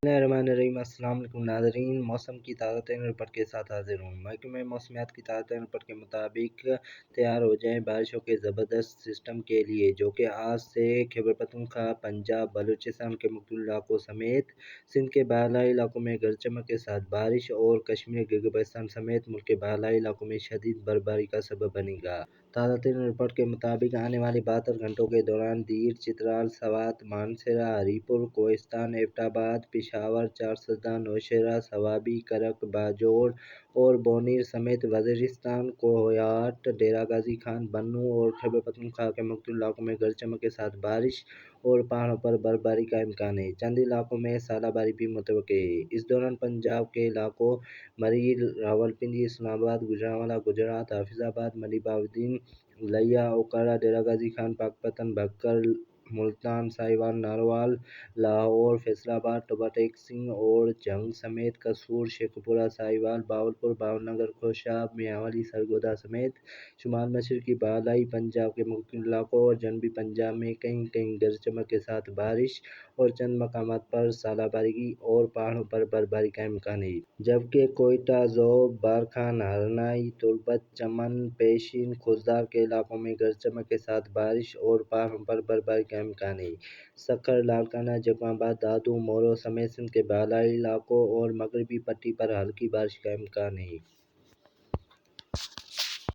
بسم اللہ الرحمن الرحیم۔ السلام علیکم ناظرین، موسم کی تازہ ترین رپورٹ کے ساتھ حاضر ہوں۔ محکمہ موسمیات کی تازہ ترین رپورٹ کے مطابق تیار ہو جائیں بارشوں کے زبردست سسٹم کے لیے، جو کہ آج سے خیبر پختونخوا، پنجاب، بلوچستان کے مختلف علاقوں سمیت سندھ کے بالائی علاقوں میں گرج چمک کے ساتھ بارش اور کشمیر، گلگت بلتستان سمیت ملک کے بالائی علاقوں میں شدید برفباری کا سبب بنے گا۔ تازہ ترین رپورٹ کے مطابق آنے والے 72 گھنٹوں کے دوران دیر، چترال، سوات، مانسہرہ، ہری پور، کوہستان، ایبٹ آباد، پشاور، چارسدہ، نوشہرہ، صوابی، کرک، باجوڑ اور بونیر سمیت وزیرستان، کوہیٹ، ڈیرہ غازی خان، بنوں اور خیبر پختونخوا کے مختلف علاقوں میں گرج چمک کے ساتھ بارش اور پہاڑوں پر برفباری کا امکان ہے۔ چند علاقوں میں ژالہ باری بھی متوقع ہے۔ اس دوران پنجاب کے علاقوں مریل، راولپنڈی، اسلام آباد، گوجرانوالہ، گجرات، حافظ آباد، ملیح الدین، لیا، اوکاڑہ، ڈیرہ غازی خان، پاکپتن، بھکر، ملتان، ساہیوال، ناروال، لاہور، فیصل آباد، ٹوبہ ٹیک سنگھ اور جھنگ سمیت قصور، شیخو پورہ، ساہیوال، بہاولپور، بھاؤ نگر، خوشاب، میانوالی، سرگودا سمیت شمال مشرقی بالائی پنجاب کے مختلف علاقوں اور جنوبی پنجاب میں کہیں کہیں گرج چمک کے ساتھ بارش اور چند مقامات پر ژالہ باری اور پہاڑوں پر برفباری کا امکان ہے، جبکہ کوئٹہ، ذوب، بارکھان، ہرنائی، تربت، چمن، پیشین، کھزدار کے علاقوں میں گرج چمک کے ساتھ بارش اور پہاڑوں پر برفباری کا امکان ہے۔ سکھر، لاڑکانہ، جاکو آباد، دادو، مورو سمیت سندھ کے بالائی علاقوں اور مغربی پٹی پر ہلکی بارش کا امکان ہے۔